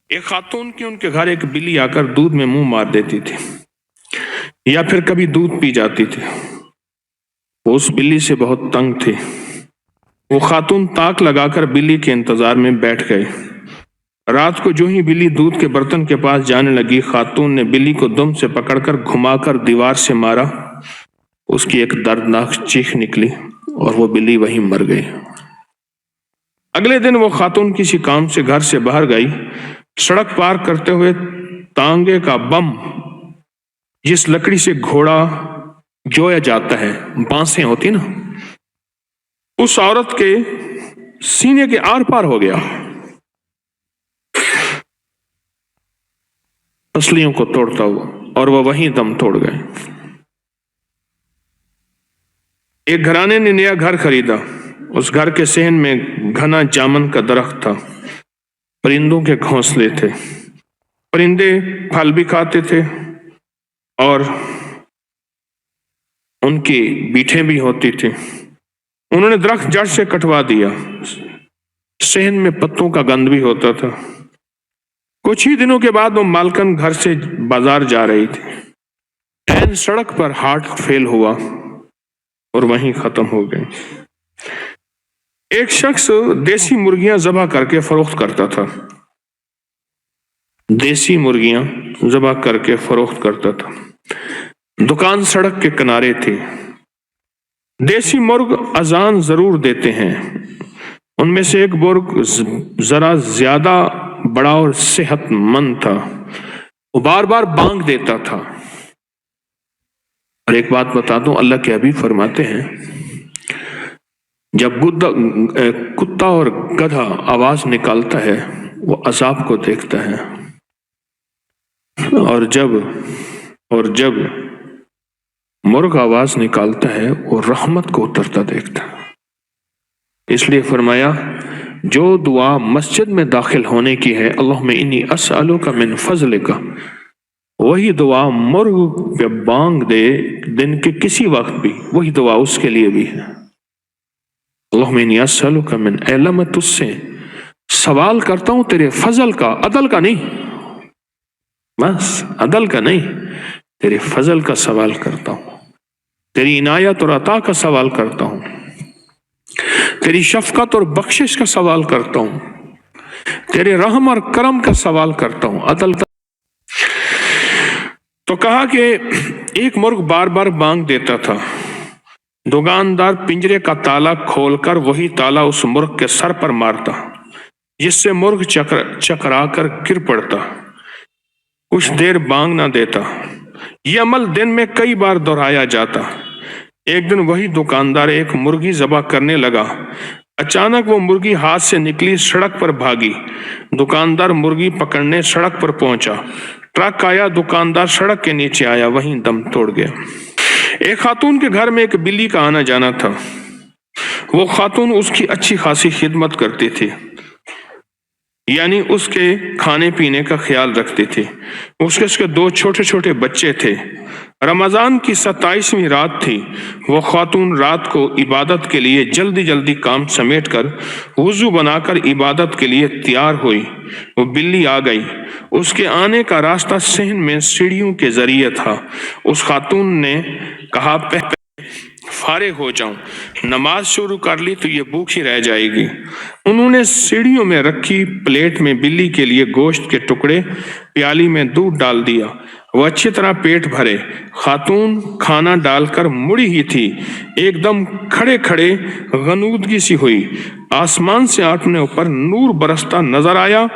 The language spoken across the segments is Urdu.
ایک خاتون کی ان کے گھر ایک بلی آ کر دودھ میں منہ مار دیتی تھی یا پھر کبھی دودھ پی جاتی تھی۔ وہ اس بلی سے بہت تنگ تھی۔ وہ خاتون تاک لگا کر بلی کے انتظار میں بیٹھ گئے۔ رات کو جو ہی بلی دودھ کے برتن کے پاس جانے لگی، خاتون نے بلی کو دم سے پکڑ کر گھما کر دیوار سے مارا۔ اس کی ایک دردناک چیخ نکلی اور وہ بلی وہیں مر گئی۔ اگلے دن وہ خاتون کسی کام سے گھر سے باہر گئی۔ سڑک پار کرتے ہوئے تانگے کا بم، جس لکڑی سے گھوڑا جویا جاتا ہے، بانسیں ہوتی نا، اس عورت کے سینے کے آر پار ہو گیا، پسلیوں کو توڑتا ہوا، اور وہ وہیں دم توڑ گئے۔ ایک گھرانے نے نیا گھر خریدا۔ اس گھر کے صحن میں گھنا جامن کا درخت تھا، پرندوں کے گھونسلے تھے، پرندے پھل بھی کھاتے تھے اور ان کی بیٹھیں بھی ہوتی تھی۔ انہوں نے درخت جڑ سے کٹوا دیا۔ صحن میں پتوں کا گند بھی ہوتا تھا۔ کچھ ہی دنوں کے بعد وہ مالکن گھر سے بازار جا رہی تھی۔ عین سڑک پر ہارٹ فیل ہوا اور وہیں ختم ہو گئی۔ ایک شخص دیسی مرغیاں ذبح کر کے فروخت کرتا تھا۔ دیسی مرغیاں ذبح کر کے فروخت کرتا تھا۔ دکان سڑک کے کنارے تھی۔ دیسی مرغ اذان ضرور دیتے ہیں۔ ان میں سے ایک مرغ ذرا زیادہ بڑا اور صحت مند تھا۔ وہ بار بار بانگ دیتا تھا۔ اور ایک بات بتا دوں، اللہ کے حبیب فرماتے ہیں، جب کتا اور گدھا آواز نکالتا ہے وہ عذاب کو دیکھتا ہے، اور جب مرغ آواز نکالتا ہے وہ رحمت کو اترتا دیکھتا ہے۔ اس لیے فرمایا، جو دعا مسجد میں داخل ہونے کی ہے، اللہم انی اسألک من فضلک، وہی دعا مرغ پہ بانگ دے دن کے کسی وقت بھی، وہی دعا اس کے لیے بھی ہے۔ اللہم انی اسألک من، اے اللہ میں تجھ سے سوال کرتا ہوں تیرے فضل کا، عدل کا نہیں، بس عدل کا نہیں، تیرے فضل کا سوال کرتا ہوں، تیری عنایت اور عطا کا سوال کرتا ہوں، تیری شفقت اور بخشش کا سوال کرتا ہوں، تیرے رحم اور کرم کا سوال کرتا ہوں، عدل کا۔ تو کہا کہ ایک مرغ بار بار بانگ دیتا تھا۔ دکاندار پنجرے کا تالا کھول کر وہی تالا اس مرغ کے سر پر مارتا، جس سے مرغ چکرا کر گر پڑتا، کچھ دیر بانگ نہ دیتا۔ یہ عمل دن میں کئی بار دہرایا جاتا۔ ایک دن وہی دکاندار ایک مرغی ذبح کرنے لگا۔ اچانک وہ مرغی ہاتھ سے نکلی، سڑک پر بھاگی۔ دکاندار مرغی پکڑنے سڑک پر پہنچا۔ ٹرک آیا، دکاندار سڑک کے نیچے آیا، وہیں دم توڑ گیا۔ ایک خاتون کے گھر میں ایک بلی کا آنا جانا تھا۔ وہ خاتون اس کی اچھی خاصی خدمت کرتی تھی، یعنی اس کے کھانے پینے کا خیال رکھتی تھی۔ اس کے 2 چھوٹے چھوٹے بچے تھے۔ رمضان کی 27ویں رات تھی۔ وہ خاتون رات کو عبادت کے لیے جلدی کام سمیٹ کر وضو بنا کر عبادت کے لیے تیار ہوئی۔ وہ بلی آ گئی۔ اس کے آنے کا راستہ صحن میں سیڑھیوں کے ذریعے تھا۔ اس خاتون نے کہا، فارغ ہو جاؤں، نماز شروع کر لی تو یہ بھوک ہی رہ جائے گی۔ انہوں نے سیڑھیوں میں رکھی پلیٹ میں بلی کے لیے گوشت کے ٹکڑے، پیالی میں دودھ ڈال دیا۔ وہ اچھی طرح پیٹ بھرے۔ خاتون کھانا ڈال کر مڑی ہی تھی، ایک دم کھڑے غنودگی سی ہوئی۔ آسمان سے اپنے اوپر نور برستا نظر آیا،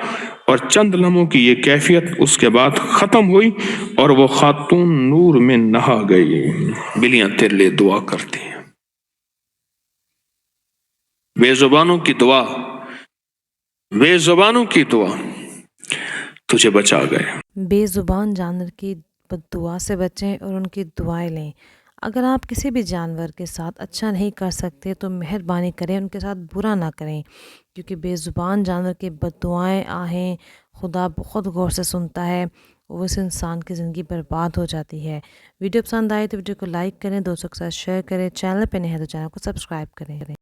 اور چند لمحوں کی یہ کیفیت اس کے بعد ختم ہوئی اور وہ خاتون نور میں نہا گئی۔ بلیاں تیرے لیے دعا کرتی ہیں۔ بے زبانوں کی دعا تجھے بچا گئے۔ بے زبان جانور کی دعا سے بچیں اور ان کی دعائیں لیں۔ اگر آپ کسی بھی جانور کے ساتھ اچھا نہیں کر سکتے تو مہربانی کریں ان کے ساتھ برا نہ کریں، کیونکہ بے زبان جانور کی بددعائیں آہیں خدا بہت غور سے سنتا ہے، اور اس انسان کی زندگی برباد ہو جاتی ہے۔ ویڈیو پسند آئی تو ویڈیو کو لائک کریں، دوستوں کے ساتھ شیئر کریں، چینل پہ نہیں ہے تو چینل کو سبسکرائب کریں۔